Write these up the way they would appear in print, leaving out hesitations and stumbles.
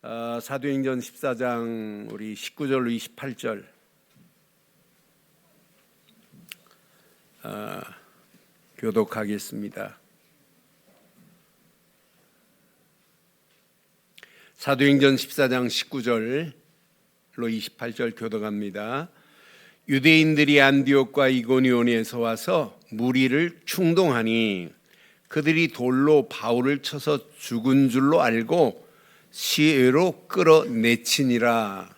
사도행전 14장 우리 19절로 28절 교독하겠습니다. 사도행전 14장 19절로 28절 교독합니다. 유대인들이 안디옥과 이고니온에서 와서 무리를 충동하니 그들이 돌로 바울을 쳐서 죽은 줄로 알고 시외로 끌어내치니라.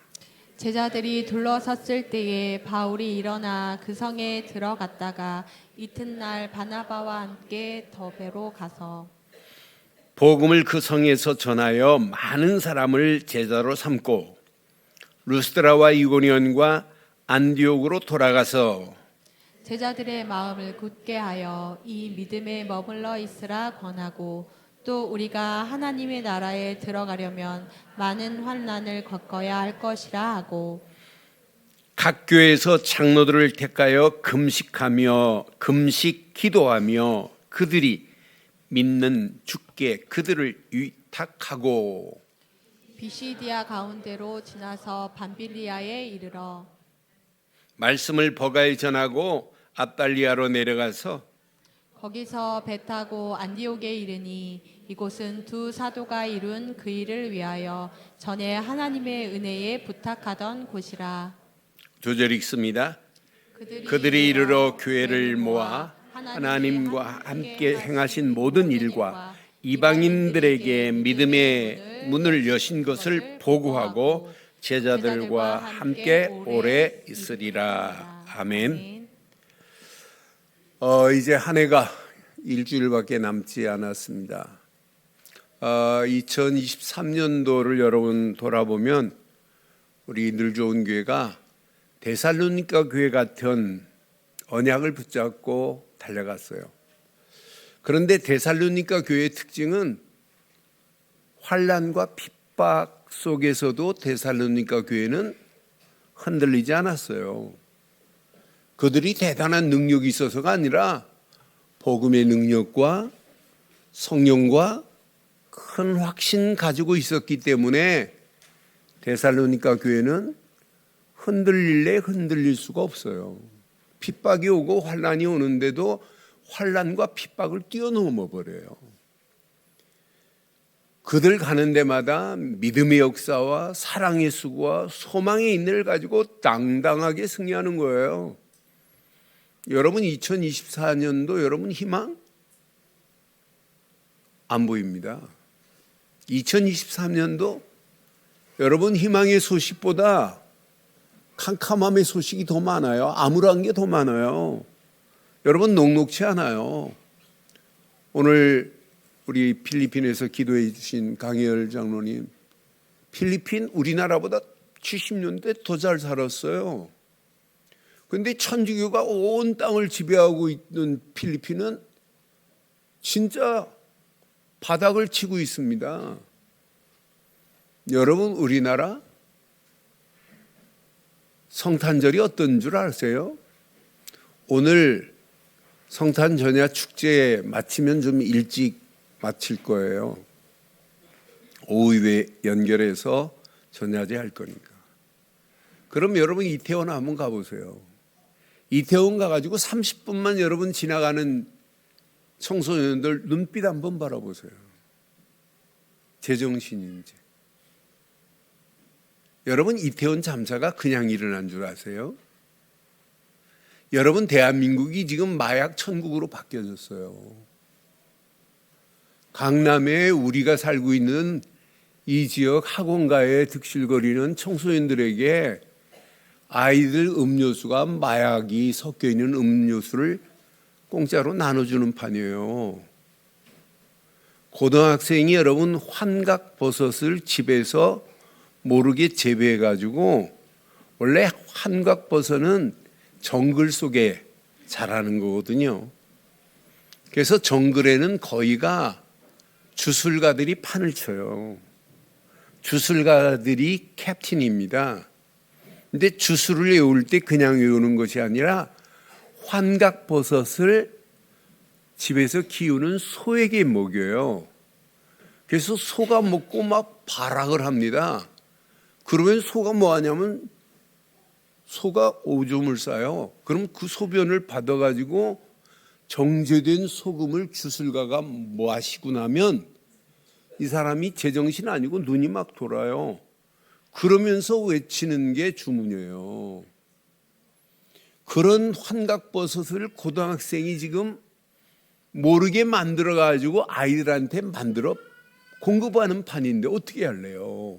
제자들이 둘러섰을 때에 바울이 일어나 그 성에 들어갔다가 이튿날 바나바와 함께 더베로 가서 복음을 그 성에서 전하여 많은 사람을 제자로 삼고 루스드라와 이고니온과 안디옥으로 돌아가서 제자들의 마음을 굳게 하여 이 믿음에 머물러 있으라 권하고 또 우리가 하나님의 나라에 들어가려면 많은 환난을 겪어야 할 것이라 하고 각 교회에서 장로들을 택하여 금식 기도하며 그들이 믿는 주께 그들을 위탁하고 비시디아 가운데로 지나서 밤빌리아에 이르러 말씀을 버가에 전하고 압달리아로 내려가서 거기서 배 타고 안디옥에 이르니 이곳은 두 사도가 이룬 그 일을 위하여 전에 하나님의 은혜에 부탁하던 곳이라. 2절 읽습니다. 그들이 이르러 교회를 모아 하나님과 함께 행하신 모든 일과 이방인들에게 믿음의 문을 여신 것을 보고하고 제자들과 함께 오래 있으리라. 아멘. 이제 한 해가 일주일밖에 남지 않았습니다. 2023년도를 여러분 돌아보면 우리 늘 좋은 교회가 데살로니가 교회 같은 언약을 붙잡고 달려갔어요. 그런데 데살로니가 교회의 특징은 환난과 핍박 속에서도 데살로니가 교회는 흔들리지 않았어요. 그들이 대단한 능력이 있어서가 아니라 복음의 능력과 성령과 큰 확신 가지고 있었기 때문에 데살로니가 교회는 흔들릴래 흔들릴 수가 없어요. 핍박이 오고 환난이 오는데도 환난과 핍박을 뛰어넘어 버려요. 그들 가는 데마다 믿음의 역사와 사랑의 수고와 소망의 인내를 가지고 당당하게 승리하는 거예요. 여러분 2024년도 여러분 희망 안 보입니다. 2023년도 여러분 희망의 소식보다 캄캄함의 소식이 더 많아요. 암울한 게 더 많아요. 여러분 녹록치 않아요. 오늘 우리 필리핀에서 기도해 주신 강혜열 장로님, 필리핀 우리나라보다 70년대 더 잘 살았어요. 그런데 천주교가 온 땅을 지배하고 있는 필리핀은 진짜 바닥을 치고 있습니다. 여러분 우리나라 성탄절이 어떤 줄 아세요? 오늘 성탄 전야 축제 마치면 좀 일찍 마칠 거예요. 오후에 연결해서 전야제 할 거니까. 그럼 여러분 이태원 한번 가보세요. 이태원 가가지고 30분만 여러분 지나가는 청소년들 눈빛 한번 바라보세요. 제정신인지. 여러분 이태원 참사가 그냥 일어난 줄 아세요? 여러분 대한민국이 지금 마약 천국으로 바뀌어졌어요. 강남에 우리가 살고 있는 이 지역 학원가에 득실거리는 청소년들에게 아이들 음료수가 마약이 섞여 있는 음료수를 공짜로 나눠주는 판이에요. 고등학생이 여러분 환각버섯을 집에서 모르게 재배해가지고, 원래 환각버섯은 정글 속에 자라는 거거든요. 그래서 정글에는 거의가 주술가들이 판을 쳐요. 주술가들이 캡틴입니다. 근데 주술을 외울 때 그냥 외우는 것이 아니라 환각버섯을 집에서 키우는 소에게 먹여요. 그래서 소가 먹고 막 발악을 합니다. 그러면 소가 뭐 하냐면 소가 오줌을 싸요. 그럼 그 소변을 받아가지고 정제된 소금을 주술가가 마시고 나면 이 사람이 제정신 아니고 눈이 막 돌아요. 그러면서 외치는 게 주문이에요. 그런 환각버섯을 고등학생이 지금 모르게 만들어가지고 아이들한테 만들어 공급하는 판인데 어떻게 할래요?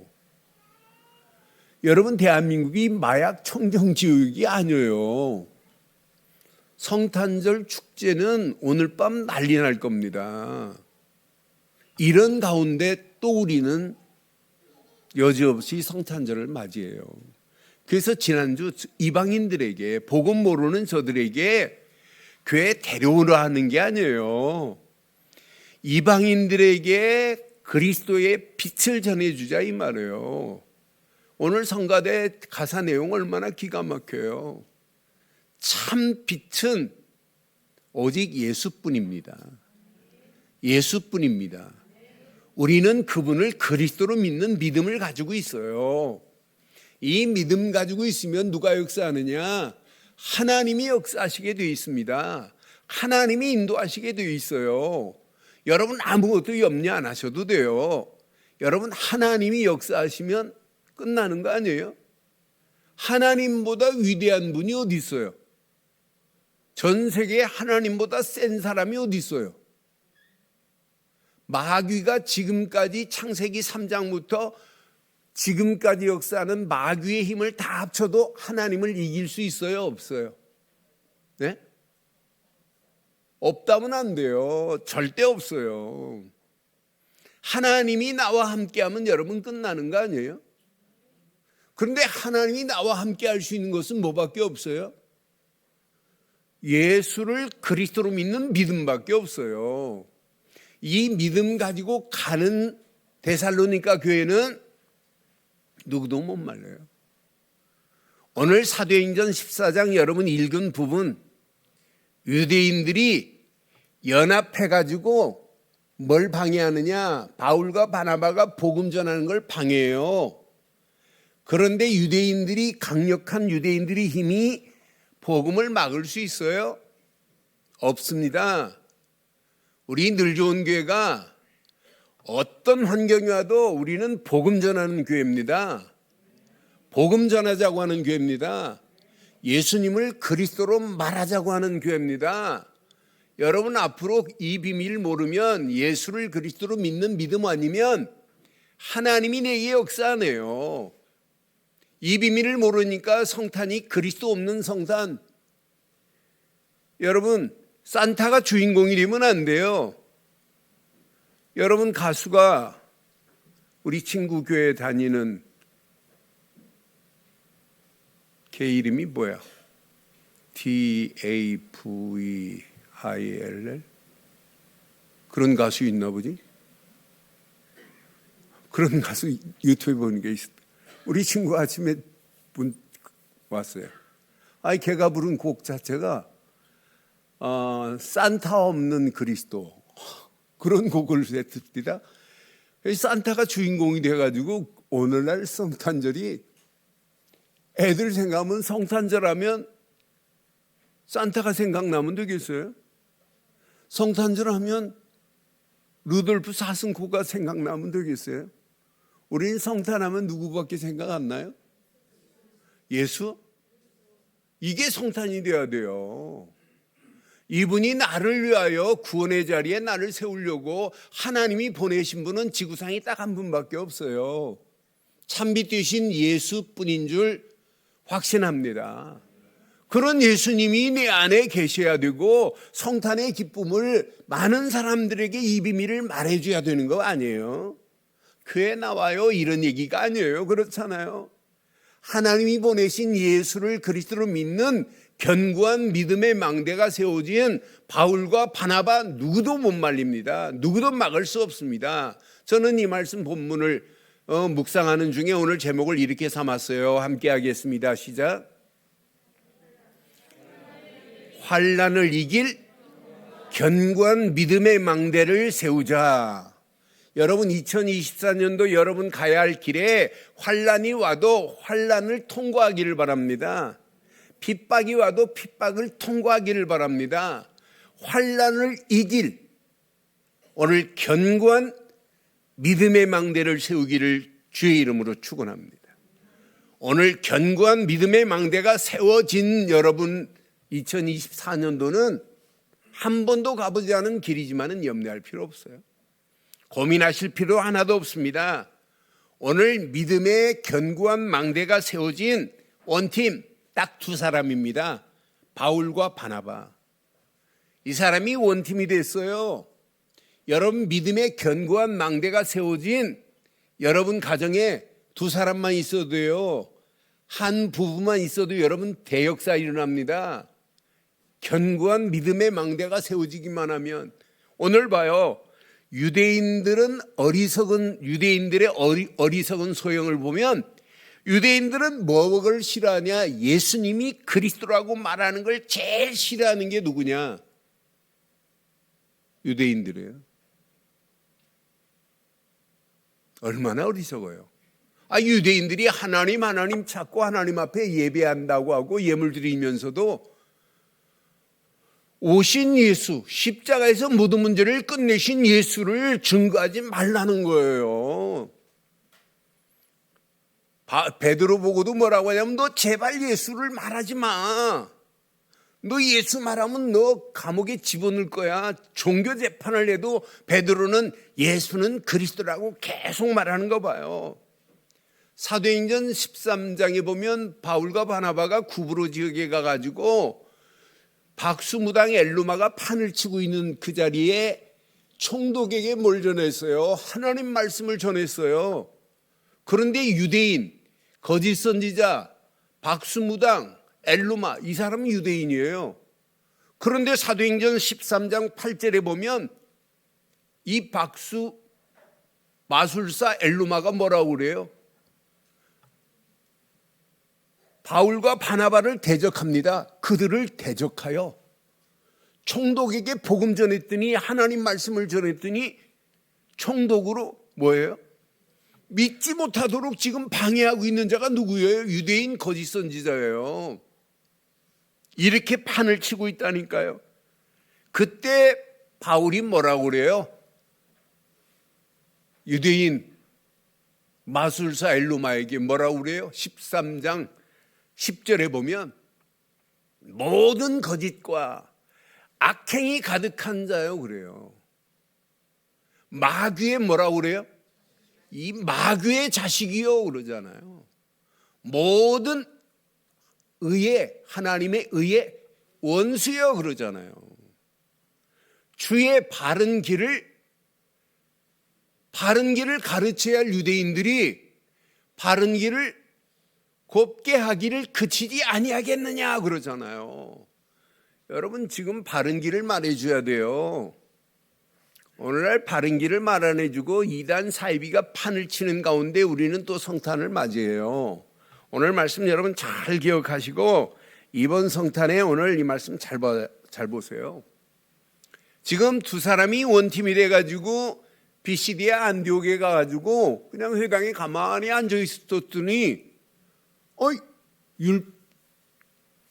여러분, 대한민국이 마약 청정지역이 아니에요. 성탄절 축제는 오늘 밤 난리 날 겁니다. 이런 가운데 또 우리는 여지없이 성탄절을 맞이해요. 그래서 지난주 이방인들에게, 복음 모르는 저들에게 교회 데려오라 하는 게 아니에요. 이방인들에게 그리스도의 빛을 전해주자 이 말이에요. 오늘 성가대 가사 내용 얼마나 기가 막혀요. 참 빛은 오직 예수뿐입니다. 예수뿐입니다. 우리는 그분을 그리스도로 믿는 믿음을 가지고 있어요. 이 믿음 가지고 있으면 누가 역사하느냐? 하나님이 역사하시게 되어 있습니다. 하나님이 인도하시게 되어 있어요. 여러분 아무것도 염려 안 하셔도 돼요. 여러분 하나님이 역사하시면 끝나는 거 아니에요? 하나님보다 위대한 분이 어디 있어요? 전 세계에 하나님보다 센 사람이 어디 있어요? 마귀가 지금까지 창세기 3장부터 지금까지 역사하는 마귀의 힘을 다 합쳐도 하나님을 이길 수 있어요? 없어요? 네? 없다면 안 돼요. 절대 없어요. 하나님이 나와 함께하면 여러분 끝나는 거 아니에요? 그런데 하나님이 나와 함께 할 수 있는 것은 뭐밖에 없어요? 예수를 그리스도로 믿는 믿음밖에 없어요. 이 믿음 가지고 가는 데살로니가 교회는 누구도 못 말려요. 오늘 사도행전 14장 여러분 읽은 부분, 유대인들이 연합해가지고 뭘 방해하느냐? 바울과 바나바가 복음 전하는 걸 방해해요. 그런데 강력한 유대인들의 힘이 복음을 막을 수 있어요? 없습니다. 우리 늘 좋은 교회가 어떤 환경이 와도 우리는 복음 전하는 교회입니다. 복음 전하자고 하는 교회입니다. 예수님을 그리스도로 말하자고 하는 교회입니다. 여러분 앞으로 이 비밀 모르면 예수를 그리스도로 믿는 믿음 아니면 하나님이 내게 역사하네요. 이 비밀을 모르니까 성탄이 그리스도 없는 성탄. 여러분 산타가 주인공이 되면 안 돼요. 여러분 가수가 우리 친구 교회 다니는 걔 이름이 뭐야? DAVILL 그런 가수 있나 보지? 그런 가수 유튜브에 보는 게 있어. 우리 친구 아침에 분 왔어요. 아니 걔가 부른 곡 자체가 산타 없는 그리스도 그런 곡을 했습니다. 산타가 주인공이 돼가지고 오늘날 성탄절이 애들 생각하면 성탄절 산타가 생각나면 되겠어요? 성탄절 하면 루돌프 사슴코가 생각나면 되겠어요? 우리는 성탄하면 누구밖에 생각 안 나요? 예수? 이게 성탄이 돼야 돼요. 이분이 나를 위하여 구원의 자리에 나를 세우려고 하나님이 보내신 분은 지구상에 딱 한 분밖에 없어요. 참빛 되신 예수뿐인 줄 확신합니다. 그런 예수님이 내 안에 계셔야 되고 성탄의 기쁨을 많은 사람들에게 이 비밀을 말해줘야 되는 거 아니에요? 교회 나와요 이런 얘기가 아니에요. 그렇잖아요. 하나님이 보내신 예수를 그리스도로 믿는 견고한 믿음의 망대가 세워진 바울과 바나바 누구도 못 말립니다. 누구도 막을 수 없습니다. 저는 이 말씀 본문을 묵상하는 중에 오늘 제목을 이렇게 삼았어요. 함께 하겠습니다. 시작. 환난을 이길 견고한 믿음의 망대를 세우자. 여러분 2024년도 여러분 가야 할 길에 환난이 와도 환난을 통과하기를 바랍니다. 핍박이 와도 핍박을 통과하기를 바랍니다. 환난을 이길 오늘 견고한 믿음의 망대를 세우기를 주의 이름으로 축원합니다. 오늘 견고한 믿음의 망대가 세워진 여러분 2024년도는 한 번도 가보지 않은 길이지만은 염려할 필요 없어요. 고민하실 필요 하나도 없습니다. 오늘 믿음의 견고한 망대가 세워진 원팀 딱 두 사람입니다. 바울과 바나바. 이 사람이 원팀이 됐어요. 여러분 믿음의 견고한 망대가 세워진 여러분 가정에 두 사람만 있어도 돼요. 한 부부만 있어도 여러분 대역사 일어납니다. 견고한 믿음의 망대가 세워지기만 하면 오늘 봐요. 유대인들의 어리석은 소형을 보면 유대인들은 뭐를 싫어하냐? 예수님이 그리스도라고 말하는 걸 제일 싫어하는 게 누구냐? 유대인들이에요. 얼마나 어리석어요. 유대인들이 하나님 찾고 하나님 앞에 예배한다고 하고 예물 드리면서도 오신 예수, 십자가에서 모든 문제를 끝내신 예수를 증거하지 말라는 거예요. 베드로 보고도 뭐라고 하냐면 너 제발 예수를 말하지 마. 너 예수 말하면 너 감옥에 집어넣을 거야. 종교 재판을 해도 베드로는 예수는 그리스도라고 계속 말하는 거 봐요. 사도행전 13장에 보면 바울과 바나바가 구브로 지역에 가가지고 박수무당 엘루마가 판을 치고 있는 그 자리에 총독에게 뭘 전했어요? 하나님 말씀을 전했어요. 그런데 유대인, 거짓 선지자, 박수무당, 엘루마 이 사람은 유대인이에요. 그런데 사도행전 13장 8절에 보면 이 마술사 엘루마가 뭐라고 그래요? 바울과 바나바를 대적합니다. 그들을 대적하여 총독에게 복음 전했더니 하나님 말씀을 전했더니 총독으로 뭐예요? 믿지 못하도록 지금 방해하고 있는 자가 누구예요? 유대인 거짓 선지자예요. 이렇게 판을 치고 있다니까요. 그때 바울이 뭐라고 그래요? 유대인 마술사 엘루마에게 뭐라고 그래요? 13장 10절에 보면 모든 거짓과 악행이 가득한 자요 그래요. 마귀의 뭐라고 그래요? 이 마귀의 자식이요 그러잖아요. 모든 하나님의 의의 원수요 그러잖아요. 주의 바른 길을 가르쳐야 할 유대인들이 바른 길을 곱게 하기를 그치지 아니하겠느냐 그러잖아요. 여러분 지금 바른 길을 말해줘야 돼요. 오늘날 바른 길을 말 안 해주고 이단 사이비가 판을 치는 가운데 우리는 또 성탄을 맞이해요. 오늘 말씀 여러분 잘 기억하시고 이번 성탄에 오늘 이 말씀 잘 보세요. 지금 두 사람이 원팀이 돼가지고 비시디아 안디옥에 가가지고 그냥 회당에 가만히 앉아 있었더니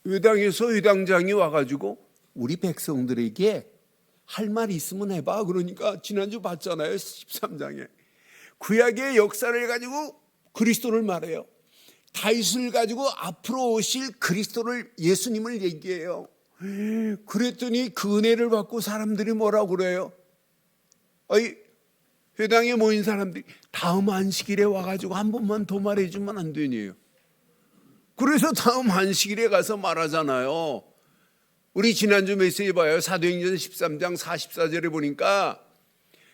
회당에서 회당장이 와가지고 우리 백성들에게 할 말 있으면 해봐. 그러니까 지난주 봤잖아요. 13장에 구약의 역사를 가지고 그리스도를 말해요. 다윗을 가지고 앞으로 오실 그리스도를 예수님을 얘기해요. 그랬더니 그 은혜를 받고 사람들이 뭐라고 그래요? 회당에 모인 사람들이 다음 안식일에 와가지고 한 번만 더 말해주면 안 되니요. 그래서 다음 안식일에 가서 말하잖아요. 우리 지난주 메시지 봐요. 사도행전 13장 44절에 보니까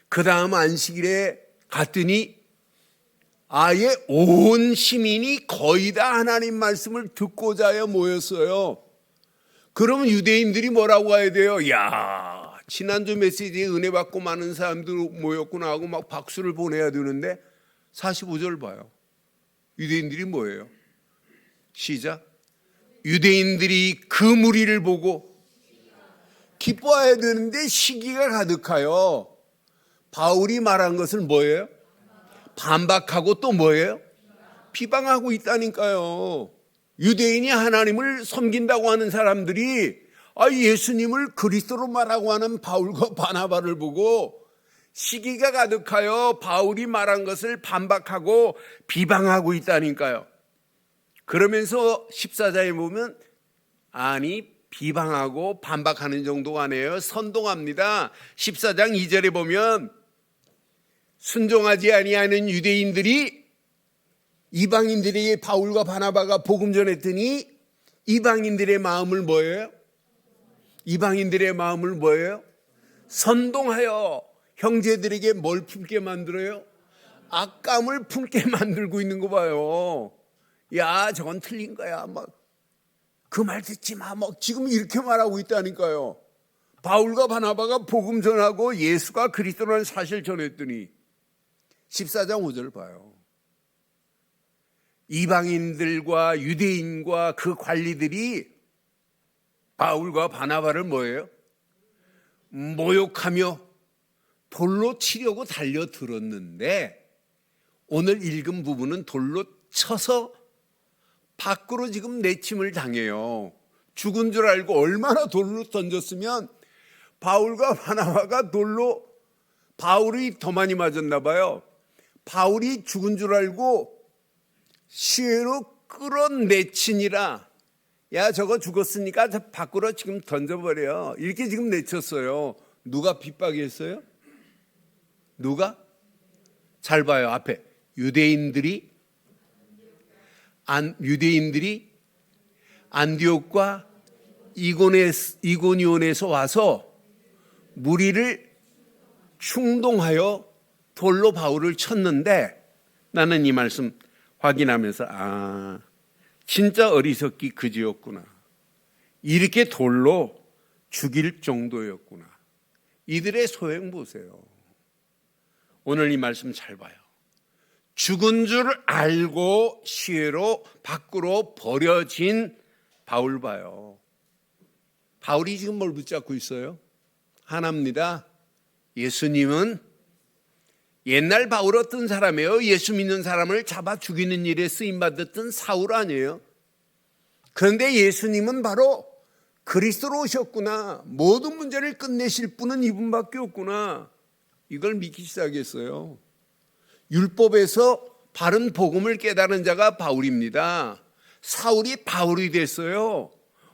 그 다음 안식일에 갔더니 아예 온 시민이 거의 다 하나님 말씀을 듣고자 하여 모였어요. 그러면 유대인들이 뭐라고 해야 돼요? 야, 지난주 메시지에 은혜 받고 많은 사람들 모였구나 하고 막 박수를 보내야 되는데 45절 봐요. 유대인들이 뭐예요? 시작. 유대인들이 그 무리를 보고 기뻐해야 되는데 시기가 가득하여 바울이 말한 것을 뭐예요? 반박하고 또 뭐예요? 비방하고 있다니까요. 유대인이 하나님을 섬긴다고 하는 사람들이 예수님을 그리스도로 말하고 하는 바울과 바나바를 보고 시기가 가득하여 바울이 말한 것을 반박하고 비방하고 있다니까요. 그러면서 14장에 보면 비방하고 반박하는 정도가 아니에요. 선동합니다. 14장 2절에 보면 순종하지 아니하는 유대인들이 이방인들에게 바울과 바나바가 복음 전했더니 이방인들의 마음을 뭐예요? 이방인들의 마음을 뭐예요? 선동하여 형제들에게 뭘 품게 만들어요? 악감을 품게 만들고 있는 거 봐요. 야, 저건 틀린 거야. 그 말 듣지 마. 지금 이렇게 말하고 있다니까요. 바울과 바나바가 복음 전하고 예수가 그리스도라는 사실 전했더니 14장 5절 봐요. 이방인들과 유대인과 그 관리들이 바울과 바나바를 뭐예요? 모욕하며 돌로 치려고 달려들었는데 오늘 읽은 부분은 돌로 쳐서 밖으로 지금 내침을 당해요. 죽은 줄 알고 얼마나 돌로 던졌으면 바울과 바나바가 돌로 바울이 더 많이 맞았나 봐요. 바울이 죽은 줄 알고 시외로 끌어내치니라. 야, 저거 죽었으니까 저 밖으로 지금 던져버려. 이렇게 지금 내쳤어요. 누가 핍박했어요? 누가? 잘 봐요. 앞에 유대인들이 안디옥과 이고니온에서 와서 무리를 충동하여 돌로 바울을 쳤는데 나는 이 말씀 확인하면서 진짜 어리석기 그지였구나. 이렇게 돌로 죽일 정도였구나. 이들의 소행 보세요. 오늘 이 말씀 잘 봐요. 죽은 줄 알고 시외로 밖으로 버려진 바울 봐요. 바울이 지금 뭘 붙잡고 있어요? 하나입니다. 예수님은 옛날 바울 어떤 사람이에요? 예수 믿는 사람을 잡아 죽이는 일에 쓰임받았던 사울 아니에요? 그런데 예수님은 바로 그리스도로 오셨구나. 모든 문제를 끝내실 분은 이분밖에 없구나. 이걸 믿기 시작했어요. 율법에서 바른 복음을 깨달은 자가 바울입니다. 사울이 바울이 됐어요.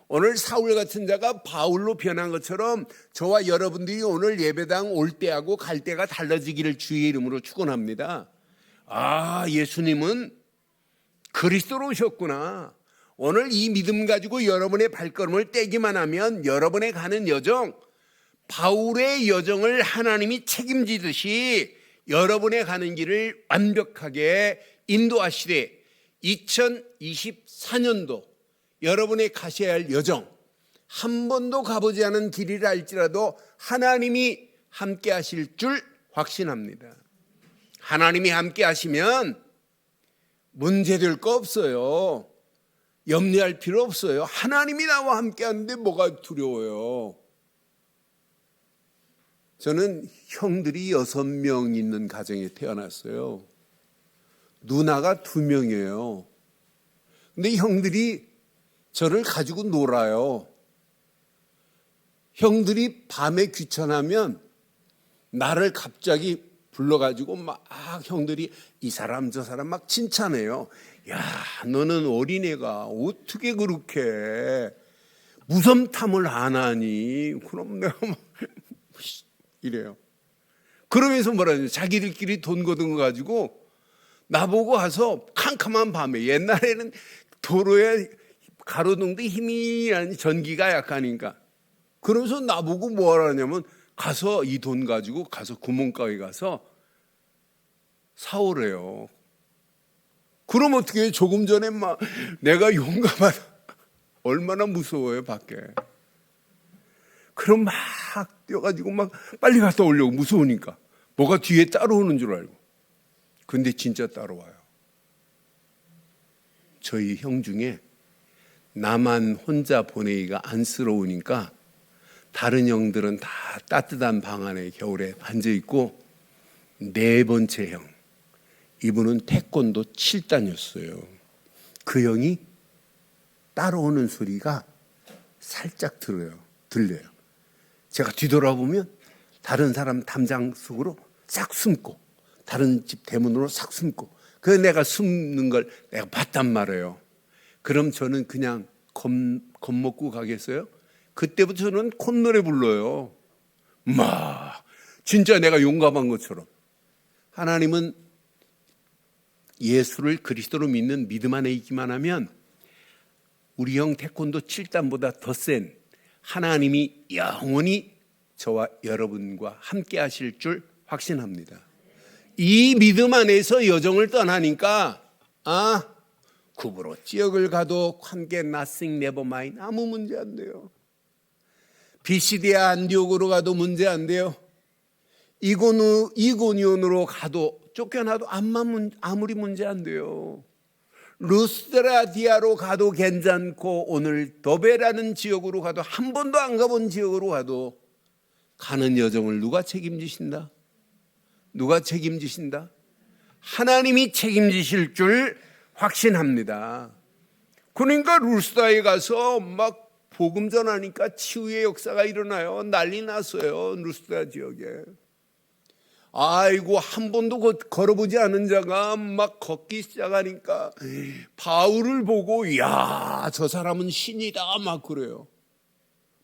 오늘 사울 같은 자가 바울로 변한 것처럼 저와 여러분들이 오늘 예배당 올 때하고 갈 때가 달라지기를 주의 이름으로 축원합니다. 예수님은 그리스도로 오셨구나. 오늘 이 믿음 가지고 여러분의 발걸음을 떼기만 하면 여러분의 가는 여정, 바울의 여정을 하나님이 책임지듯이 여러분의 가는 길을 완벽하게 인도하시되 2024년도 여러분의 가셔야 할 여정, 한 번도 가보지 않은 길이라 할지라도 하나님이 함께 하실 줄 확신합니다. 하나님이 함께 하시면 문제될 거 없어요. 염려할 필요 없어요. 하나님이 나와 함께 하는데 뭐가 두려워요. 저는 형들이 6명 있는 가정에 태어났어요. 누나가 2명이에요. 근데 형들이 저를 가지고 놀아요. 형들이 밤에 귀찮으면 나를 갑자기 불러가지고 막 형들이 이 사람 저 사람 막 칭찬해요. 야, 너는 어린애가 어떻게 그렇게 무섬탐을 안 하니? 그럼 내가 막 이래요. 그러면서 뭐라냐, 자기들끼리 돈 거둔 거 가지고 나보고 와서 캄캄한 밤에, 옛날에는 도로에 가로등도 희미한 전기가 약하니까, 그러면서 나보고 뭐 하냐면 가서 이 돈 가지고 가서 구멍가게 가서 사오래요. 그럼 어떻게 해요? 조금 전에 막 내가 용감하다, 얼마나 무서워요 밖에. 그럼 막 뛰어가지고 막 빨리 갔다 오려고, 무서우니까. 뭐가 뒤에 따라오는 줄 알고. 근데 진짜 따라와요. 저희 형 중에 나만 혼자 보내기가 안쓰러우니까 다른 형들은 다 따뜻한 방 안에 겨울에 앉아있고 네 번째 형, 이분은 태권도 7단이었어요. 그 형이 따라오는 소리가 살짝 들려요. 제가 뒤돌아보면 다른 사람 담장 속으로 싹 숨고, 다른 집 대문으로 싹 숨고, 그 내가 숨는 걸 내가 봤단 말이에요. 그럼 저는 그냥 겁먹고 가겠어요? 그때부터 저는 콧노래 불러요. 진짜 내가 용감한 것처럼. 하나님은 예수를 그리스도로 믿는 믿음 안에 있기만 하면 우리 형 태권도 7단보다 더 센 하나님이 영원히 저와 여러분과 함께 하실 줄 확신합니다. 이 믿음 안에서 여정을 떠나니까 구부로 지역을 가도 함께 nothing never mind 아무 문제 안 돼요. 비시디아 안디옥으로 가도 문제 안 돼요. 이고니온으로 가도 쫓겨나도 아무리 문제 안 돼요. 루스드라디아로 가도 괜찮고, 오늘 더베라는 지역으로 가도, 한 번도 안 가본 지역으로 가도 가는 여정을 누가 책임지신다? 누가 책임지신다? 하나님이 책임지실 줄 확신합니다. 그러니까 루스드라에 가서 막 복음 전하니까 치유의 역사가 일어나요. 난리 났어요, 루스드라 지역에. 아이고, 한 번도 걸어보지 않은 자가 막 걷기 시작하니까 바울을 보고 이야, 저 사람은 신이다 막 그래요.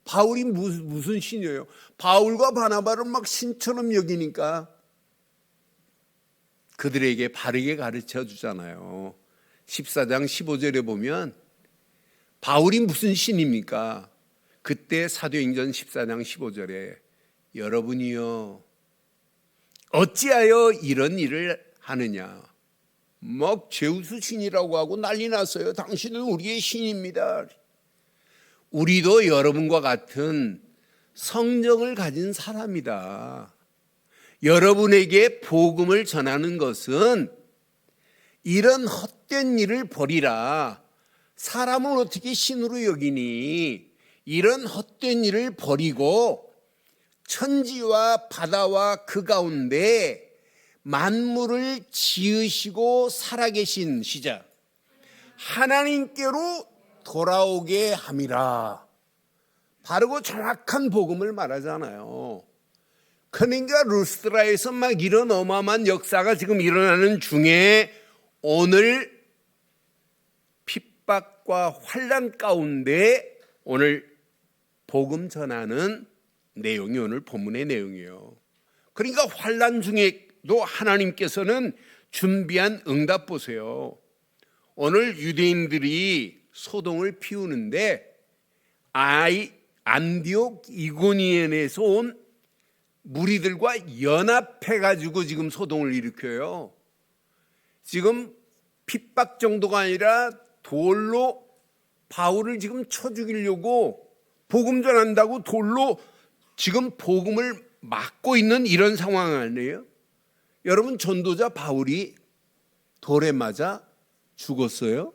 바울이 무슨 신이에요? 바울과 바나바를 막 신처럼 여기니까 그들에게 바르게 가르쳐 주잖아요. 14장 15절에 보면 바울이 무슨 신입니까? 그때 사도행전 14장 15절에 여러분이요 어찌하여 이런 일을 하느냐, 막 제우스 신이라고 하고 난리 났어요. 당신은 우리의 신입니다. 우리도 여러분과 같은 성정을 가진 사람이다. 여러분에게 복음을 전하는 것은 이런 헛된 일을 버리라. 사람을 어떻게 신으로 여기니? 이런 헛된 일을 버리고 천지와 바다와 그 가운데 만물을 지으시고 살아계신 시작 하나님께로 돌아오게 함이라. 바르고 정확한 복음을 말하잖아요. 그러니까 루스드라에서 막 이런 어마어마한 역사가 지금 일어나는 중에 오늘 핍박과 환난 가운데 오늘 복음 전하는 내용이 오늘 본문의 내용이에요. 그러니까 환난 중에도 하나님께서는 준비한 응답 보세요. 오늘 유대인들이 소동을 피우는데 안디옥 이고니온에서 온 무리들과 연합해가지고 지금 소동을 일으켜요. 지금 핍박 정도가 아니라 돌로 바울을 지금 쳐 죽이려고, 복음 전한다고 돌로 지금 복음을 막고 있는 이런 상황 아니에요? 여러분, 전도자 바울이 돌에 맞아 죽었어요?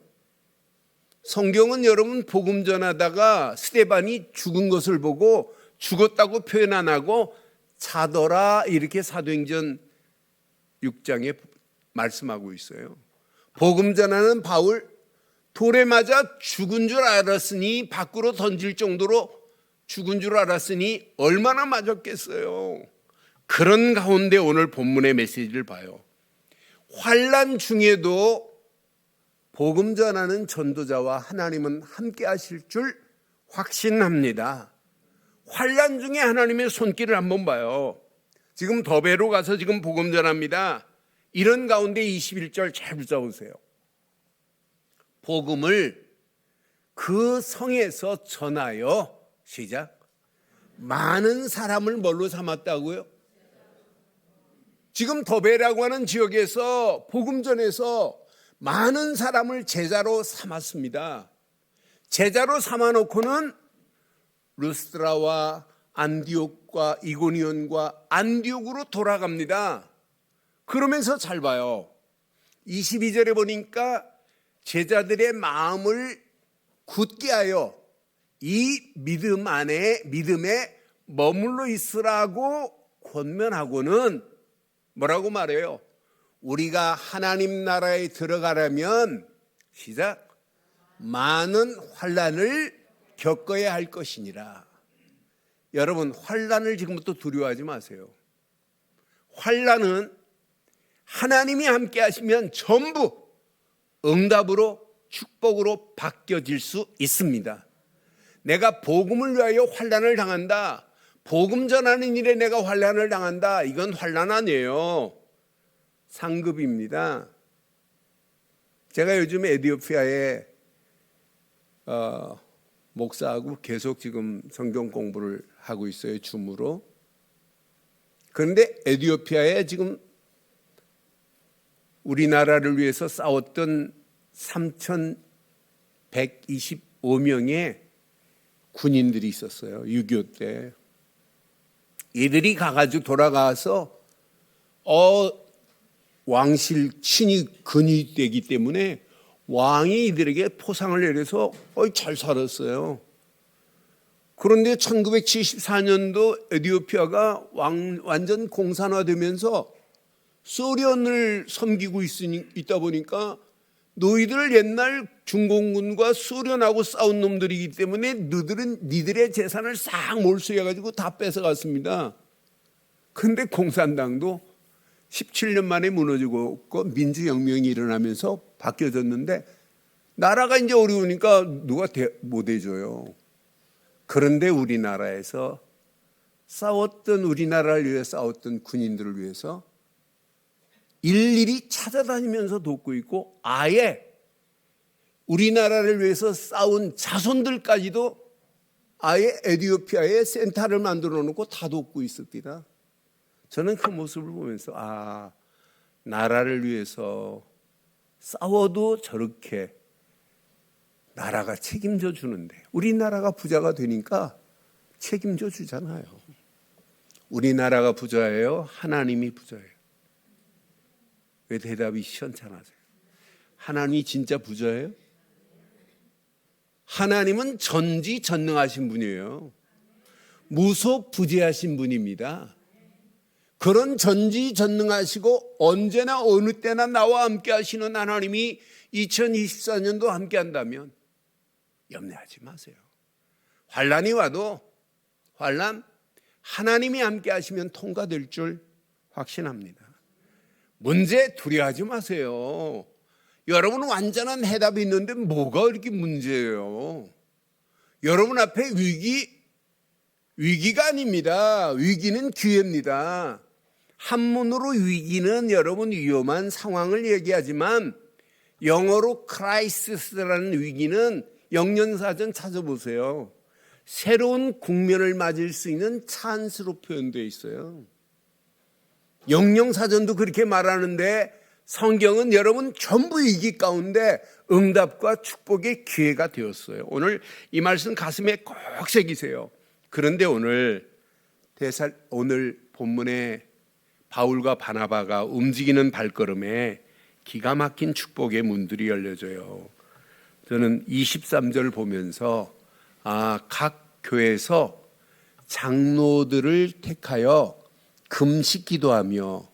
성경은 여러분 복음 전하다가 스데반이 죽은 것을 보고 죽었다고 표현 안 하고 자더라 이렇게 사도행전 6장에 말씀하고 있어요. 복음 전하는 바울 돌에 맞아 죽은 줄 알았으니, 밖으로 던질 정도로 죽은 줄 알았으니 얼마나 맞았겠어요. 그런 가운데 오늘 본문의 메시지를 봐요. 환난 중에도 복음 전하는 전도자와 하나님은 함께 하실 줄 확신합니다. 환난 중에 하나님의 손길을 한번 봐요. 지금 더베로 가서 지금 복음 전합니다. 이런 가운데 21절 잘 붙잡으세요. 복음을 그 성에서 전하여 시작 많은 사람을 뭘로 삼았다고요? 지금 더베라고 하는 지역에서 복음 전에서 많은 사람을 제자로 삼았습니다. 제자로 삼아놓고는 루스드라와 안디옥과 이고니온과 안디옥으로 돌아갑니다. 그러면서 잘 봐요. 22절에 보니까 제자들의 마음을 굳게 하여 이 믿음 안에 믿음에 머물러 있으라고 권면하고는 뭐라고 말해요? 우리가 하나님 나라에 들어가려면 시작 많은 환난을 겪어야 할 것이니라. 여러분, 환난을 지금부터 두려워하지 마세요. 환난은 하나님이 함께 하시면 전부 응답으로 축복으로 바뀌어질 수 있습니다. 내가 복음을 위하여 환난을 당한다, 복음 전하는 일에 내가 환난을 당한다, 이건 환난 아니에요. 상급입니다. 제가 요즘 에티오피아에 목사하고 계속 지금 성경 공부를 하고 있어요, 줌으로. 그런데 에티오피아에 지금 우리나라를 위해서 싸웠던 3,125명의 군인들이 있었어요, 6.25 때. 이들이 가가지고 돌아가서 왕실 친위 근위 되기 때문에 왕이 이들에게 포상을 내려서 잘 살았어요. 그런데 1974년도 에티오피아가 완전 공산화되면서 소련을 섬기고 있다 보니까 너희들 옛날 중공군과 소련하고 싸운 놈들이기 때문에 너희들은 니들의 재산을 싹 몰수해가지고 다 뺏어갔습니다. 그런데 공산당도 17년 만에 무너지고 민주혁명이 일어나면서 바뀌어졌는데 나라가 이제 어려우니까 누가 못 해줘요. 그런데 우리나라에서 우리나라를 위해 싸웠던 군인들을 위해서 일일이 찾아다니면서 돕고 있고, 아예 우리나라를 위해서 싸운 자손들까지도 아예 에티오피아에 센터를 만들어 놓고 다 돕고 있습니다. 저는 그 모습을 보면서 나라를 위해서 싸워도 저렇게 나라가 책임져 주는데, 우리나라가 부자가 되니까 책임져 주잖아요. 우리나라가 부자예요? 하나님이 부자예요? 왜 대답이 시원찮으세요? 하나님이 진짜 부자예요? 하나님은 전지전능하신 분이에요. 무소부재하신 분입니다. 그런 전지전능하시고 언제나 어느 때나 나와 함께 하시는 하나님이 2024년도 함께 한다면 염려하지 마세요. 환난이 와도 환난 하나님이 함께 하시면 통과될 줄 확신합니다. 문제 두려워하지 마세요. 여러분 완전한 해답이 있는데 뭐가 이렇게 문제예요? 여러분 앞에 위기가 아닙니다. 위기는 기회입니다. 한문으로 위기는 여러분 위험한 상황을 얘기하지만 영어로 크라이시스라는 위기는 영년사전 찾아보세요. 새로운 국면을 맞을 수 있는 찬스로 표현되어 있어요. 영영사전도 그렇게 말하는데 성경은 여러분 전부 위기 가운데 응답과 축복의 기회가 되었어요. 오늘 이 말씀 가슴에 꼭 새기세요. 그런데 오늘 본문에 바울과 바나바가 움직이는 발걸음에 기가 막힌 축복의 문들이 열려져요. 저는 23절 보면서 각 교회에서 장로들을 택하여 금식 기도하며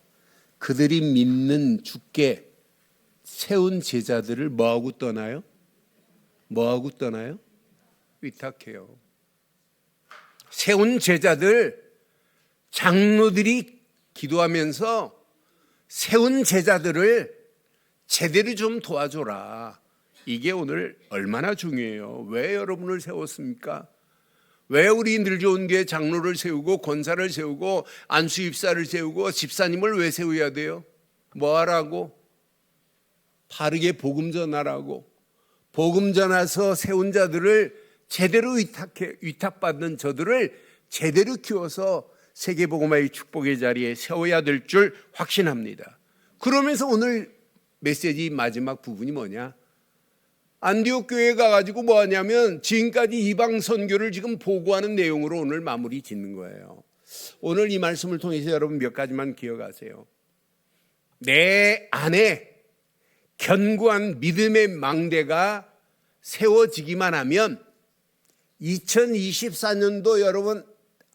그들이 믿는 주께 세운 제자들을 뭐하고 떠나요? 위탁해요. 세운 제자들, 장로들이 기도하면서 세운 제자들을 제대로 좀 도와줘라. 이게 오늘 얼마나 중요해요. 왜 여러분을 세웠습니까? 왜 우리 늘좋은교회 장로를 세우고 권사를 세우고 안수입사를 세우고 집사님을 왜 세워야 돼요? 뭐 하라고? 바르게 복음 전하라고. 복음 전해서 세운 자들을 제대로 위탁받는 저들을 제대로 키워서 세계복음화의 축복의 자리에 세워야 될 줄 확신합니다. 그러면서 오늘 메시지 마지막 부분이 뭐냐? 안디옥 교회에 가가지고 뭐 하냐면 지금까지 이방 선교를 지금 보고하는 내용으로 오늘 마무리 짓는 거예요. 오늘 이 말씀을 통해서 여러분 몇 가지만 기억하세요. 내 안에 견고한 믿음의 망대가 세워지기만 하면 2024년도 여러분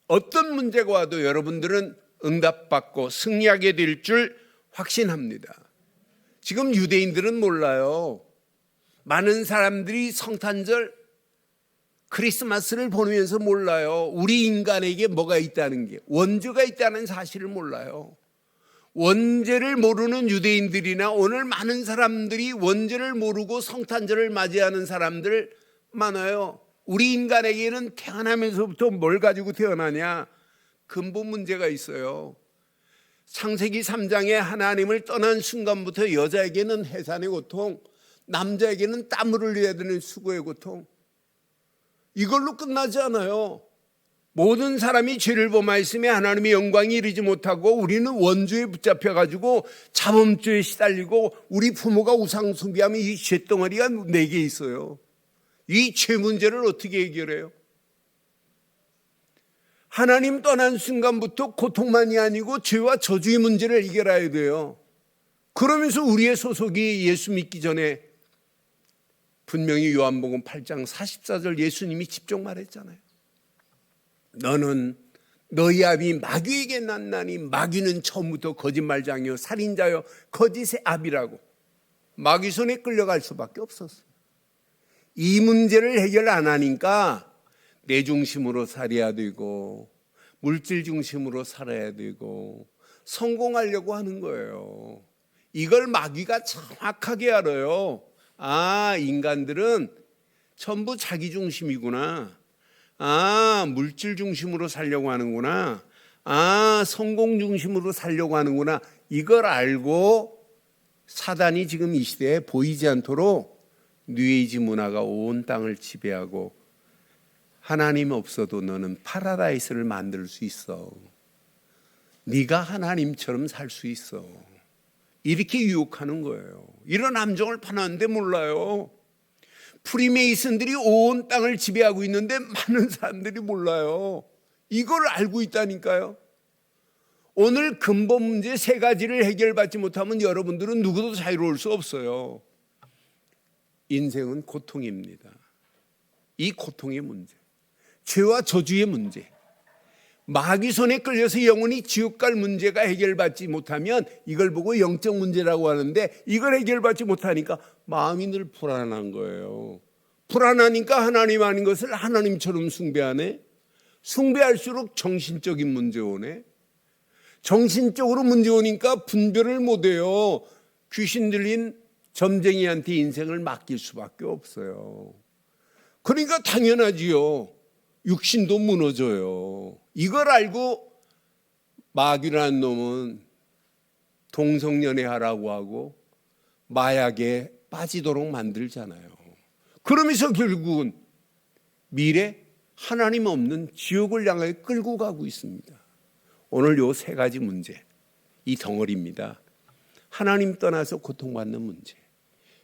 어떤 문제가 와도 여러분들은 응답받고 승리하게 될 줄 확신합니다. 지금 유대인들은 몰라요. 많은 사람들이 성탄절 크리스마스를 보내면서 몰라요. 우리 인간에게 뭐가 있다는 게, 원죄가 있다는 사실을 몰라요. 원죄를 모르는 유대인들이나 오늘 많은 사람들이 원죄를 모르고 성탄절을 맞이하는 사람들 많아요. 우리 인간에게는 태어나면서부터 뭘 가지고 태어나냐? 근본 문제가 있어요. 창세기 3장에 하나님을 떠난 순간부터 여자에게는 해산의 고통, 남자에게는 땀을 흘려야 되는 수고의 고통, 이걸로 끝나지 않아요. 모든 사람이 죄를 범하였으며 하나님의 영광이 이르지 못하고 우리는 원죄에 붙잡혀가지고 자범죄에 시달리고 우리 부모가 우상 숭배하면 이 죄덩어리가 내게 있어요. 이 죄 문제를 어떻게 해결해요? 하나님 떠난 순간부터 고통만이 아니고 죄와 저주의 문제를 해결해야 돼요. 그러면서 우리의 소속이 예수 믿기 전에 분명히 요한복음 8장 44절 예수님이 직접 말했잖아요. 너는 너희 아비 마귀에게 났나니 마귀는 처음부터 거짓말장이요 살인자요 거짓의 아비라고. 마귀 손에 끌려갈 수밖에 없었어요. 이 문제를 해결 안 하니까 내 중심으로 살아야 되고 물질 중심으로 살아야 되고 성공하려고 하는 거예요. 이걸 마귀가 정확하게 알아요. 아, 인간들은 전부 자기 중심이구나. 아, 물질 중심으로 살려고 하는구나. 아, 성공 중심으로 살려고 하는구나. 이걸 알고 사단이 지금 이 시대에 보이지 않도록 뉴에이지 문화가 온 땅을 지배하고 하나님 없어도 너는 파라다이스를 만들 수 있어. 네가 하나님처럼 살 수 있어. 이렇게 유혹하는 거예요. 이런 함정을 파놨는데 몰라요. 프리메이슨들이 온 땅을 지배하고 있는데 많은 사람들이 몰라요. 이걸 알고 있다니까요. 오늘 근본 문제 세 가지를 해결받지 못하면 여러분들은 누구도 자유로울 수 없어요. 인생은 고통입니다. 이 고통의 문제, 죄와 저주의 문제, 마귀 손에 끌려서 영원히 지옥 갈 문제가 해결받지 못하면 이걸 보고 영적 문제라고 하는데 이걸 해결받지 못하니까 마음이 늘 불안한 거예요. 불안하니까 하나님 아닌 것을 하나님처럼 숭배하네. 숭배할수록 정신적인 문제 오네. 정신적으로 문제 오니까 분별을 못해요. 귀신 들린 점쟁이한테 인생을 맡길 수밖에 없어요. 그러니까 당연하지요. 육신도 무너져요. 이걸 알고 마귀라는 놈은 동성연애하라고 하고 마약에 빠지도록 만들잖아요. 그러면서 결국은 미래 하나님 없는 지옥을 향해 끌고 가고 있습니다. 오늘 요 세 가지 문제, 이 덩어리입니다. 하나님 떠나서 고통받는 문제,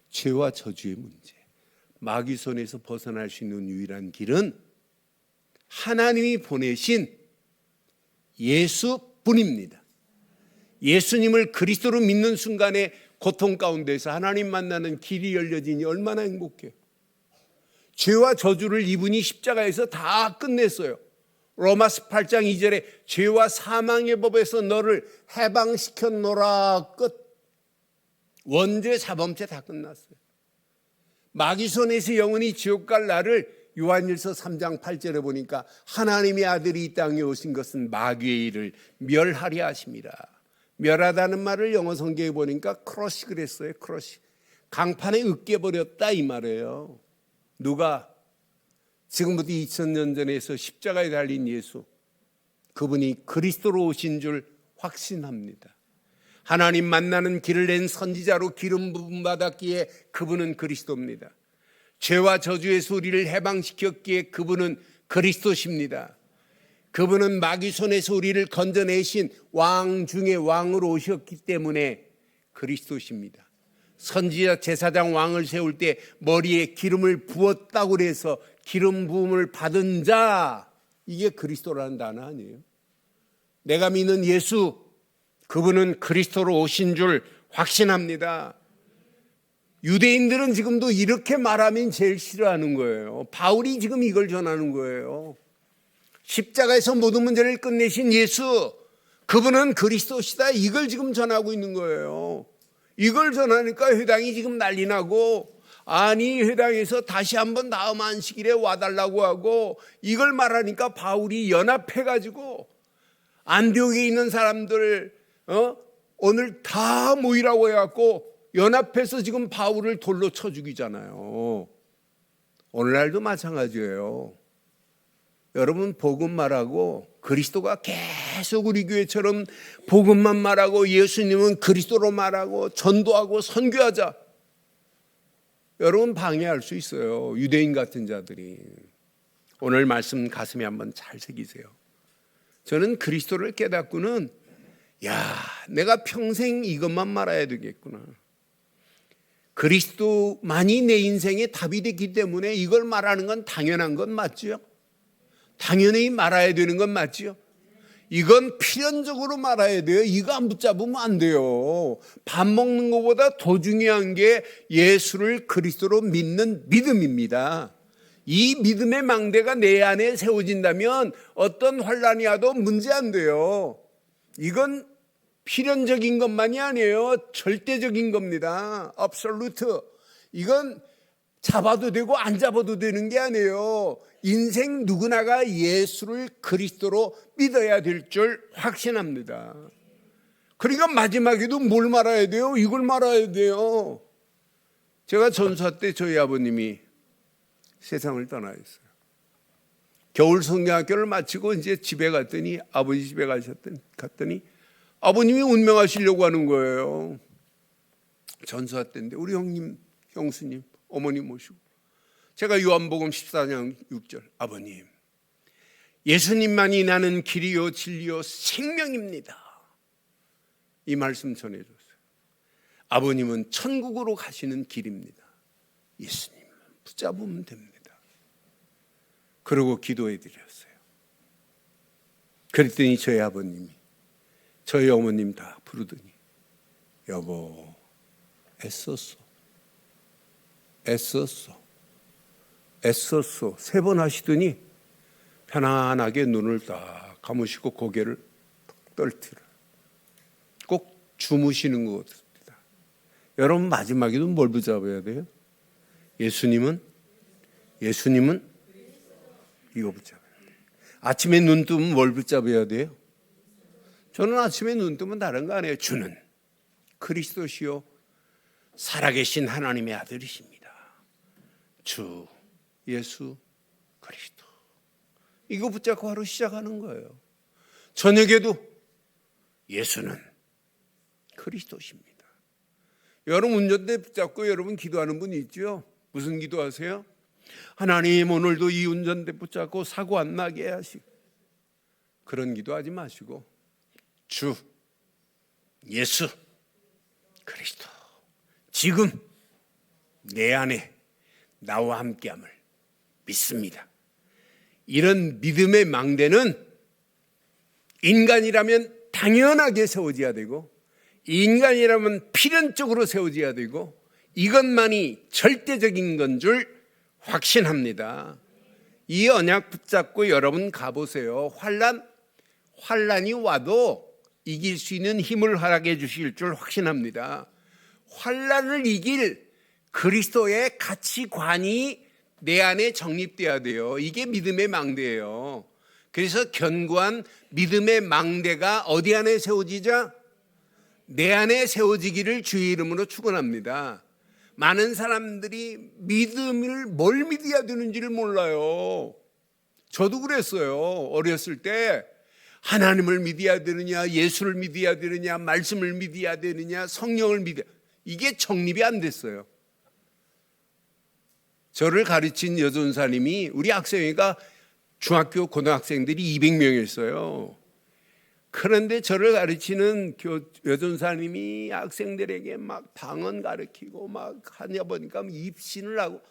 죄와 저주의 문제, 마귀 손에서 벗어날 수 있는 유일한 길은 하나님이 보내신 예수뿐입니다. 예수님을 그리스도로 믿는 순간에 고통 가운데서 하나님 만나는 길이 열려지니 얼마나 행복해요. 죄와 저주를 이분이 십자가에서 다 끝냈어요. 로마서 8장 2절에 죄와 사망의 법에서 너를 해방시켰노라. 끝. 원죄 자범죄 다 끝났어요. 마귀 손에서 영원히 지옥 갈 나를 요한일서 3장 8절에 보니까 하나님의 아들이 이 땅에 오신 것은 마귀의 일을 멸하려 하심이라. 멸하다는 말을 영어 성경에 보니까 크러시 그랬어요. 크러시. 강판에 으깨버렸다 이 말이에요. 누가? 지금부터 2000년 전에서 십자가에 달린 예수, 그분이 그리스도로 오신 줄 확신합니다. 하나님 만나는 길을 낸 선지자로 기름 부음 받았기에 그분은 그리스도입니다. 죄와 저주에서 우리를 해방시켰기에 그분은 그리스도십니다. 그분은 마귀 손에서 우리를 건져내신 왕 중에 왕으로 오셨기 때문에 그리스도십니다. 선지자 제사장 왕을 세울 때 머리에 기름을 부었다고 해서 기름 부음을 받은 자, 이게 그리스도라는 단어 아니에요. 내가 믿는 예수, 그분은 그리스도로 오신 줄 확신합니다. 유대인들은 지금도 이렇게 말하면 제일 싫어하는 거예요. 바울이 지금 이걸 전하는 거예요. 십자가에서 모든 문제를 끝내신 예수, 그분은 그리스도시다. 이걸 지금 전하고 있는 거예요. 이걸 전하니까 회당이 지금 난리 나고, 아니 회당에서 다시 한번 다음 안식일에 와달라고 하고, 이걸 말하니까 바울이 연합해가지고 안디옥에 있는 사람들 오늘 다 모이라고 해갖고 연합해서 지금 바울을 돌로 쳐 죽이잖아요. 오늘날도 마찬가지예요. 여러분 복음 말하고 그리스도가 계속 우리 교회처럼 복음만 말하고 예수님은 그리스도로 말하고 전도하고 선교하자. 여러분 방해할 수 있어요. 유대인 같은 자들이. 오늘 말씀 가슴에 한번 잘 새기세요. 저는 그리스도를 깨닫고는 내가 평생 이것만 말아야 되겠구나. 그리스도만이 내 인생의 답이 됐기 때문에 이걸 말하는 건 당연한 건 맞죠? 당연히 말아야 되는 건 맞죠? 이건 필연적으로 말아야 돼요. 이거 안 붙잡으면 안 돼요. 밥 먹는 것보다 더 중요한 게 예수를 그리스도로 믿는 믿음입니다. 이 믿음의 망대가 내 안에 세워진다면 어떤 환란이 와도 문제 안 돼요. 이건 필연적인 것만이 아니에요. 절대적인 겁니다. absolute. 이건 잡아도 되고 안 잡아도 되는 게 아니에요. 인생 누구나가 예수를 그리스도로 믿어야 될 줄 확신합니다. 그러니까 마지막에도 뭘 말아야 돼요? 이걸 말아야 돼요. 제가 전사 때 저희 아버님이 세상을 떠나셨어요. 겨울 성경학교를 마치고 이제 집에 갔더니 아버지 집에 갔더니 아버님이 운명하시려고 하는 거예요. 전사 때인데 우리 형님, 형수님, 어머니 모시고 제가 요한복음 14장 6절 아버님 예수님만이 나는 길이요 진리요 생명입니다. 이 말씀 전해줬어요. 아버님은 천국으로 가시는 길입니다. 예수님만 붙잡으면 됩니다. 그러고 기도해 드렸어요. 그랬더니 저희 아버님이 저희 어머님 다 부르더니 여보 애썼어. 3번 하시더니 편안하게 눈을 딱 감으시고 고개를 떨트려 꼭 주무시는 것 같습니다. 여러분 마지막에도 뭘 붙잡아야 돼요? 예수님은 이거 붙잡아야 돼요. 아침에 눈 뜨면 뭘 붙잡아야 돼요? 저는 아침에 눈 뜨면 다른 거 아니에요. 주는 그리스도시요 살아계신 하나님의 아들이십니다. 주 예수 그리스도. 이거 붙잡고 하루 시작하는 거예요. 저녁에도 예수는 그리스도십니다. 여러분 운전대 붙잡고 여러분 기도하는 분 있죠? 무슨 기도하세요? 하나님 오늘도 이 운전대 붙잡고 사고 안 나게 하시고. 그런 기도하지 마시고 주 예수 그리스도 지금 내 안에 나와 함께함을 믿습니다. 이런 믿음의 망대는 인간이라면 당연하게 세워져야 되고 인간이라면 필연적으로 세워져야 되고 이것만이 절대적인 건 줄 확신합니다. 이 언약 붙잡고 여러분 가보세요. 환란이 와도 이길 수 있는 힘을 허락해 주실 줄 확신합니다. 환란을 이길 그리스도의 가치관이 내 안에 정립돼야 돼요. 이게 믿음의 망대예요. 그래서 견고한 믿음의 망대가 어디 안에 세워지자? 내 안에 세워지기를 주의 이름으로 축원합니다. 많은 사람들이 믿음을 뭘 믿어야 되는지를 몰라요. 저도 그랬어요. 어렸을 때 하나님을 믿어야 되느냐, 예수를 믿어야 되느냐, 말씀을 믿어야 되느냐, 성령을 믿어야 이게 정립이 안 됐어요. 저를 가르친 여전사님이 우리 학생회가 중학교 고등학생들이 200명이었어요. 그런데 저를 가르치는 여전사님이 학생들에게 막 방언 가르치고 막 하냐 보니까 입신을 하고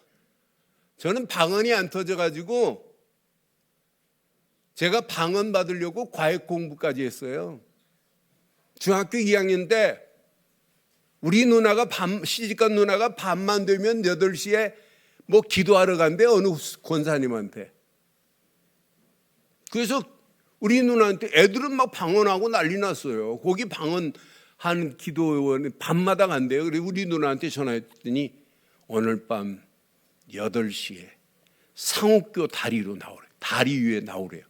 저는 방언이 안 터져가지고 제가 방언 받으려고 과외 공부까지 했어요. 중학교 2학년 때 우리 누나가 시집간 누나가 밤만 되면 8시에 기도하러 간대 어느 권사님한테. 그래서 우리 누나한테 애들은 막 방언하고 난리 났어요. 거기 방언한 기도원에 밤마다 간대요. 그래서 우리 누나한테 전화했더니 오늘 밤 8시에 상옥교 다리로 나오래. 다리 위에 나오래요.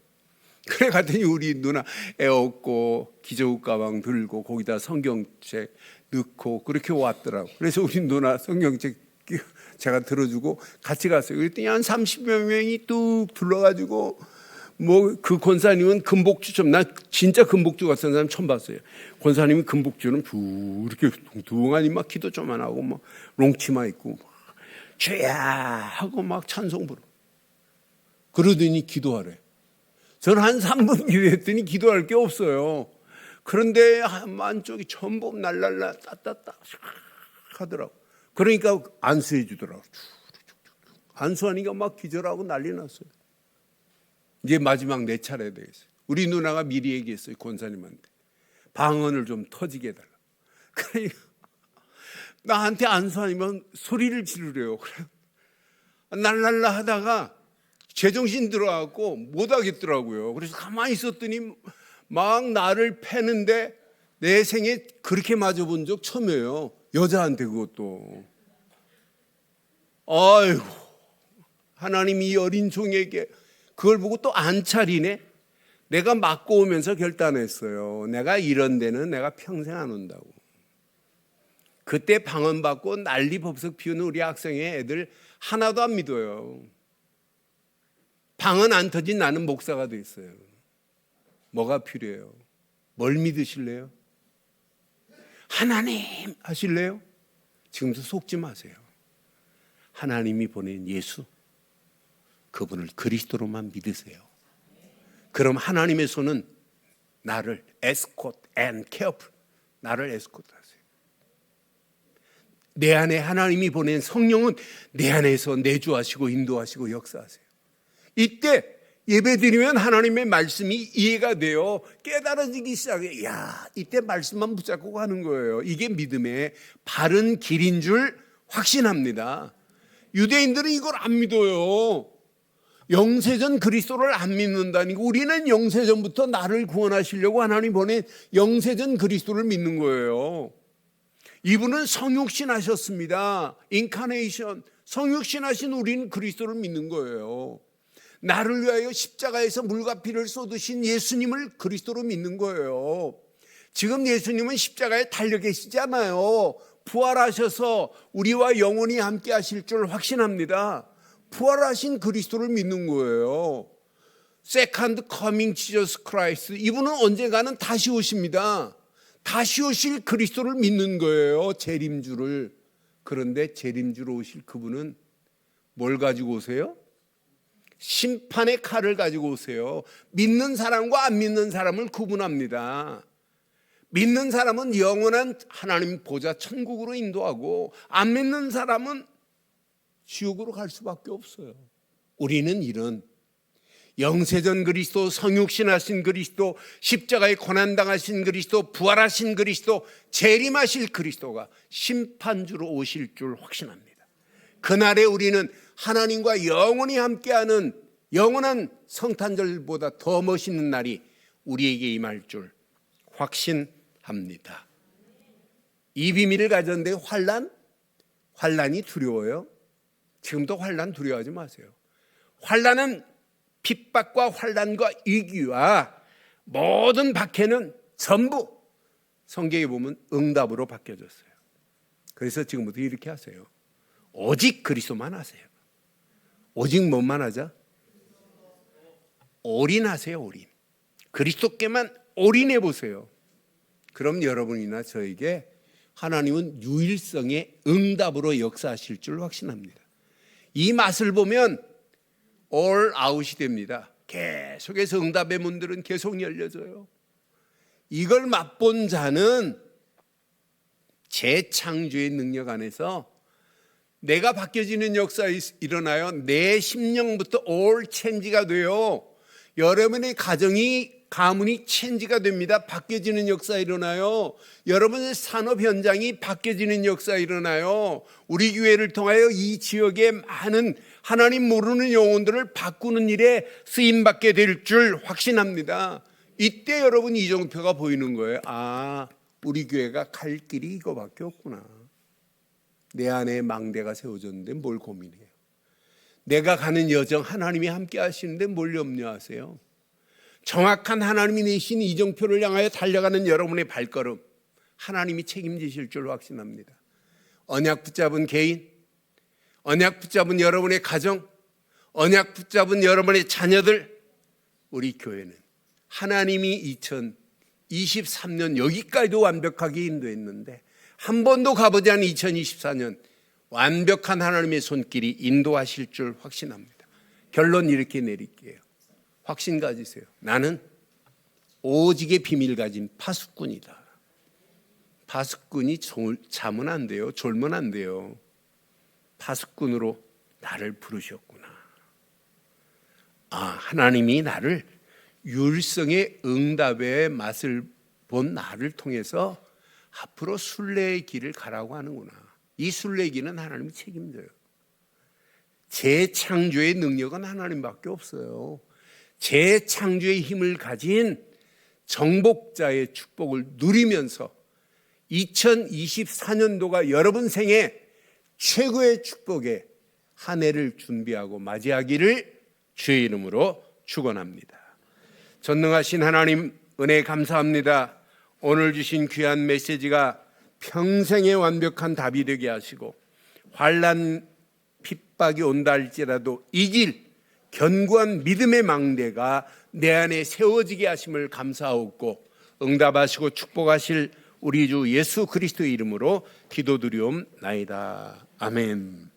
그래 갔더니 우리 누나 애 업고 기저귀 가방 들고 거기다 성경책 넣고 그렇게 왔더라고. 그래서 우리 누나 성경책 제가 들어주고 같이 갔어요. 그랬더니 한 30여 명이 뚝 둘러가지고 뭐 그 권사님은 금복주처럼, 나 진짜 금복주 같은 사람 처음 봤어요. 권사님이 금복주는 이렇게 둥둥하니 막 기도 좀 안 하고 막 롱치마 입고 죄야 하고 막 찬송 부르고 그러더니 기도하래. 저는 한 3분 기도했더니 기도할 게 없어요. 그런데 한쪽이 전부 날랄라 따따따 하더라고. 그러니까 안수해 주더라고. 안수하니까 막 기절하고 난리 났어요. 이제 마지막 내 차례 되겠어요. 우리 누나가 미리 얘기했어요. 권사님한테 방언을 좀 터지게 해달라. 그러니까 나한테 안수하면 소리를 지르래요. 그래 날랄라 하다가 제정신 들어가고 못하겠더라고요. 그래서 가만히 있었더니 막 나를 패는데 내 생에 그렇게 맞아본 적 처음이에요. 여자한테 그것도. 아이고, 하나님이 이 어린 종에게 그걸 보고 또 안 차리네. 내가 맞고 오면서 결단했어요. 내가 이런 데는 내가 평생 안 온다고. 그때 방언 받고 난리 법석 피우는 우리 학생의 애들 하나도 안 믿어요. 방언 안 터진 나는 목사가 됐어요. 뭐가 필요해요? 뭘 믿으실래요? 하나님 하실래요? 지금도 속지 마세요. 하나님이 보낸 예수, 그분을 그리스도로만 믿으세요. 그럼 하나님의 손은 나를 escort and careful, 나를 escort 하세요. 내 안에 하나님이 보낸 성령은 내 안에서 내주하시고 인도하시고 역사하세요. 이때 예배드리면 하나님의 말씀이 이해가 돼요. 깨달아지기 시작해요. 야, 이때 말씀만 붙잡고 가는 거예요. 이게 믿음의 바른 길인 줄 확신합니다. 유대인들은 이걸 안 믿어요. 영세전 그리스도를 안 믿는다니까. 우리는 영세전부터 나를 구원하시려고 하나님 보낸 영세전 그리스도를 믿는 거예요. 이분은 성육신 하셨습니다. 인카네이션, 성육신 하신 우리는 그리스도를 믿는 거예요. 나를 위하여 십자가에서 물과 피를 쏟으신 예수님을 그리스도로 믿는 거예요. 지금 예수님은 십자가에 달려 계시지 않아요. 부활하셔서 우리와 영원히 함께 하실 줄 확신합니다. 부활하신 그리스도를 믿는 거예요. Second coming Jesus Christ, 이분은 언젠가는 다시 오십니다. 다시 오실 그리스도를 믿는 거예요. 재림주를. 그런데 재림주로 오실 그분은 뭘 가지고 오세요? 심판의 칼을 가지고 오세요. 믿는 사람과 안 믿는 사람을 구분합니다. 믿는 사람은 영원한 하나님 보좌 천국으로 인도하고, 안 믿는 사람은 지옥으로 갈 수밖에 없어요. 우리는 이런 영세전 그리스도, 성육신하신 그리스도, 십자가에 고난당하신 그리스도, 부활하신 그리스도, 재림하실 그리스도가 심판주로 오실 줄 확신합니다. 그날에 우리는 하나님과 영원히 함께하는 영원한 성탄절보다 더 멋있는 날이 우리에게 임할 줄 확신합니다. 이 비밀을 가졌는데 환난이 두려워요? 지금도 환난 두려워하지 마세요. 환난은 핍박과 환난과 위기와 모든 박해는 전부 성경에 보면 응답으로 바뀌어졌어요. 그래서 지금부터 이렇게 하세요. 오직 그리스도만 하세요. 오직 뭐만 하자? 올인하세요. 올인. 그리스도께만 올인해 보세요. 그럼 여러분이나 저에게 하나님은 유일성의 응답으로 역사하실 줄 확신합니다. 이 맛을 보면 all out이 됩니다. 계속해서 응답의 문들은 계속 열려져요. 이걸 맛본 자는 재창조의 능력 안에서 내가 바뀌어지는 역사가 일어나요. 내 심령부터 all change가 돼요. 여러분의 가정이 가문이 체인지가 됩니다. 바뀌어지는 역사 일어나요. 여러분의 산업 현장이 바뀌어지는 역사 일어나요. 우리 교회를 통하여 이 지역의 많은 하나님 모르는 영혼들을 바꾸는 일에 쓰임받게 될 줄 확신합니다. 이때 여러분 이정표가 보이는 거예요. 아, 우리 교회가 갈 길이 이거밖에 없구나. 내 안에 망대가 세워졌는데 뭘 고민해요. 내가 가는 여정 하나님이 함께 하시는데 뭘 염려하세요. 정확한 하나님이 내신 이정표를 향하여 달려가는 여러분의 발걸음, 하나님이 책임지실 줄 확신합니다. 언약 붙잡은 개인, 언약 붙잡은 여러분의 가정, 언약 붙잡은 여러분의 자녀들, 우리 교회는 하나님이 2023년 여기까지도 완벽하게 인도했는데 한 번도 가보지 않은 2024년 완벽한 하나님의 손길이 인도하실 줄 확신합니다. 결론 이렇게 내릴게요. 확신 가지세요. 나는 오직의 비밀 가진 파수꾼이다. 파수꾼이 자면 안 돼요. 졸면 안 돼요. 파수꾼으로 나를 부르셨구나. 아, 하나님이 나를 율성의 응답의 맛을 본 나를 통해서 앞으로 순례의 길을 가라고 하는구나. 이 순례의 길은 하나님이 책임져요. 재창조의 능력은 하나님밖에 없어요. 재창조의 힘을 가진 정복자의 축복을 누리면서 2024년도가 여러분 생애 최고의 축복의 한 해를 준비하고 맞이하기를 주의 이름으로 축원합니다. 전능하신 하나님 은혜 감사합니다. 오늘 주신 귀한 메시지가 평생의 완벽한 답이 되게 하시고 환난 핍박이 온다 할지라도 이길 견고한 믿음의 망대가 내 안에 세워지게 하심을 감사하옵고 응답하시고 축복하실 우리 주 예수 그리스도의 이름으로 기도드리옵나이다. 아멘.